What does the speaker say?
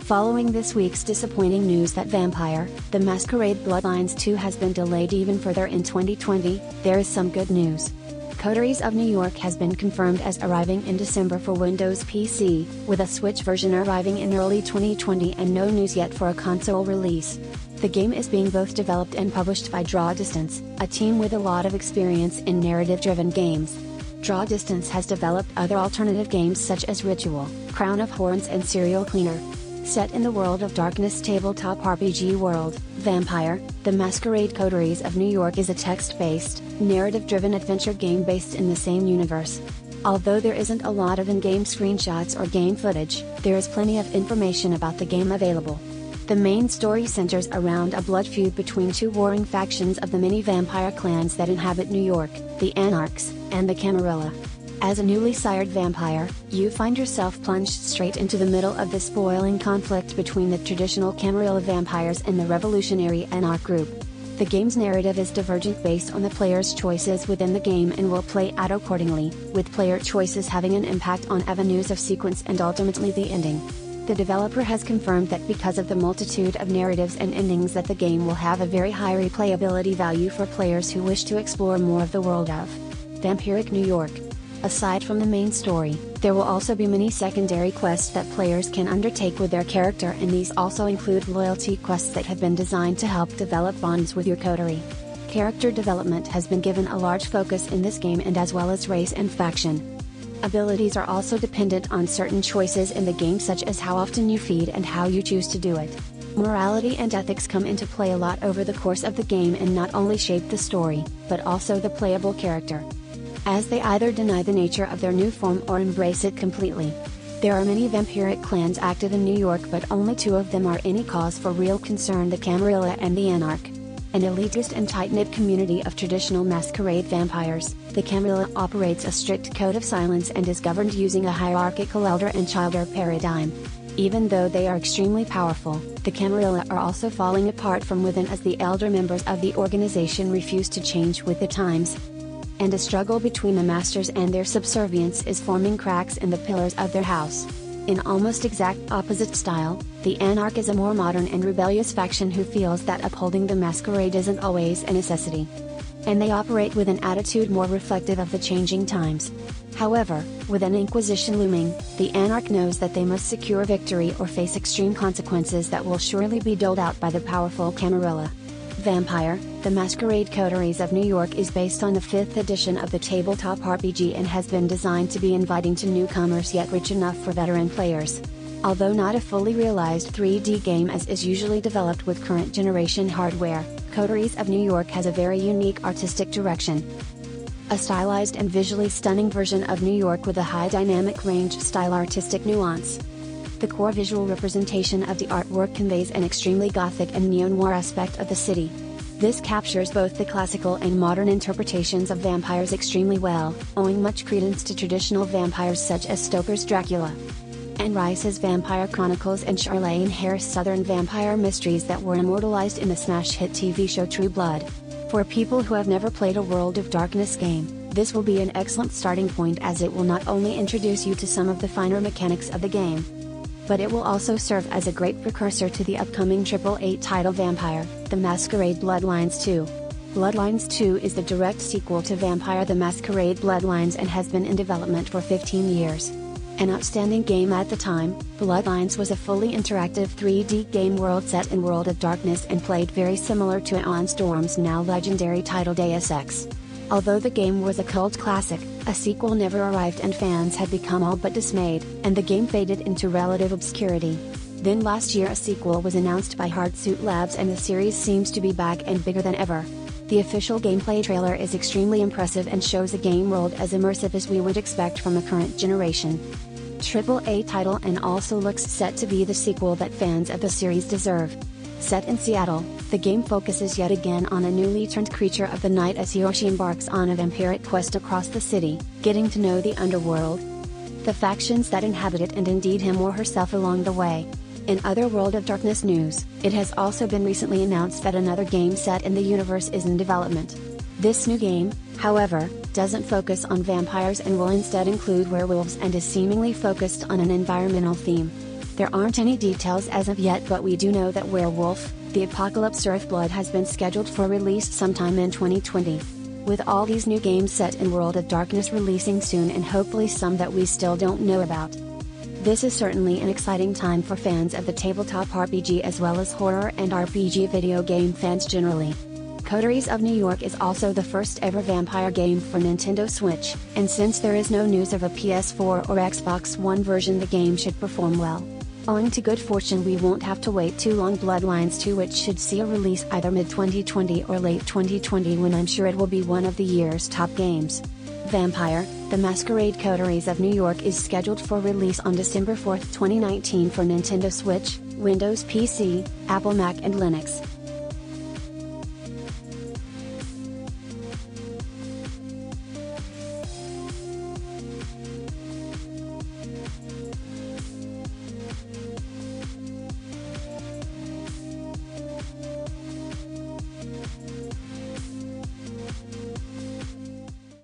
Following this week's disappointing news that Vampire: The Masquerade Bloodlines 2 has been delayed even further in 2020, there is some good news. Coteries of New York has been confirmed as arriving in December for Windows PC, with a Switch version arriving in early 2020 and no news yet for a console release. The game is being both developed and published by Draw Distance, a team with a lot of experience in narrative-driven games. Draw Distance has developed other alternative games such as Ritual, Crown of Horns and Serial Cleaner. Set in the World of Darkness tabletop RPG world, Vampire: The Masquerade Coteries of New York is a text-based, narrative-driven adventure game based in the same universe. Although there isn't a lot of in-game screenshots or game footage, there is plenty of information about the game available. The main story centers around a blood feud between two warring factions of the many vampire clans that inhabit New York, the Anarchs, and the Camarilla. As a newly sired vampire, you find yourself plunged straight into the middle of this boiling conflict between the traditional Camarilla vampires and the revolutionary Anarch group. The game's narrative is divergent based on the player's choices within the game and will play out accordingly, with player choices having an impact on avenues of sequence and ultimately the ending. The developer has confirmed that because of the multitude of narratives and endings that the game will have a very high replayability value for players who wish to explore more of the world of Vampiric New York. Aside from the main story, there will also be many secondary quests that players can undertake with their character, and these also include loyalty quests that have been designed to help develop bonds with your coterie. Character development has been given a large focus in this game, and as well as race and faction. Abilities are also dependent on certain choices in the game, such as how often you feed and how you choose to do it. Morality and ethics come into play a lot over the course of the game and not only shape the story, but also the playable character, as they either deny the nature of their new form or embrace it completely. There are many vampiric clans active in New York, but only two of them are any cause for real concern: the Camarilla and the Anarch. An elitist and tight-knit community of traditional masquerade vampires, the Camarilla operates a strict code of silence and is governed using a hierarchical elder and childer paradigm. Even though they are extremely powerful, the Camarilla are also falling apart from within as the elder members of the organization refuse to change with the times, and a struggle between the masters and their subservience is forming cracks in the pillars of their house. In almost exact opposite style, the Anarch is a more modern and rebellious faction who feels that upholding the masquerade isn't always a necessity, and they operate with an attitude more reflective of the changing times. However, with an Inquisition looming, the Anarch knows that they must secure victory or face extreme consequences that will surely be doled out by the powerful Camarilla. Vampire: The Masquerade Coteries of New York is based on the 5th edition of the tabletop RPG and has been designed to be inviting to newcomers yet rich enough for veteran players. Although not a fully realized 3D game as is usually developed with current generation hardware, Coteries of New York has a very unique artistic direction. A stylized and visually stunning version of New York with a high dynamic range style artistic nuance. The core visual representation of the artwork conveys an extremely gothic and neo-noir aspect of the city. This captures both the classical and modern interpretations of vampires extremely well, owing much credence to traditional vampires such as Stoker's Dracula, Anne Rice's Vampire Chronicles, and Charlaine Harris' Southern vampire mysteries that were immortalized in the smash hit TV show True Blood. For people who have never played a World of Darkness game, this will be an excellent starting point, as it will not only introduce you to some of the finer mechanics of the game, but it will also serve as a great precursor to the upcoming AAA title Vampire: The Masquerade Bloodlines 2. Bloodlines 2 is the direct sequel to Vampire: The Masquerade Bloodlines and has been in development for 15 years. An outstanding game at the time, Bloodlines was a fully interactive 3D game world set in World of Darkness and played very similar to Aeon Storm's now legendary title Deus Ex. Although the game was a cult classic, a sequel never arrived and fans had become all but dismayed, and the game faded into relative obscurity. Then last year a sequel was announced by Hardsuit Labs and the series seems to be back and bigger than ever. The official gameplay trailer is extremely impressive and shows a game world as immersive as we would expect from a current generation AAA title, and also looks set to be the sequel that fans of the series deserve. Set in Seattle, the game focuses yet again on a newly turned creature of the night as Hiroshi embarks on a vampiric quest across the city, getting to know the underworld, the factions that inhabit it, and indeed him or herself along the way. In other World of Darkness news, it has also been recently announced that another game set in the universe is in development. This new game, however, doesn't focus on vampires and will instead include werewolves and is seemingly focused on an environmental theme. There aren't any details as of yet, but we do know that Werewolf, the Apocalypse Earthblood has been scheduled for release sometime in 2020. With all these new games set in World of Darkness releasing soon, and hopefully some that we still don't know about. This is certainly an exciting time for fans of the tabletop RPG as well as horror and RPG video game fans generally. Coteries of New York is also the first ever vampire game for Nintendo Switch, and since there is no news of a PS4 or Xbox One version, the game should perform well. Owing to good fortune, we won't have to wait too long. Bloodlines 2, which should see a release either mid-2020 or late 2020, when I'm sure it will be one of the year's top games. Vampire, the Masquerade Coteries of New York is scheduled for release on December 4, 2019 for Nintendo Switch, Windows PC, Apple Mac and Linux.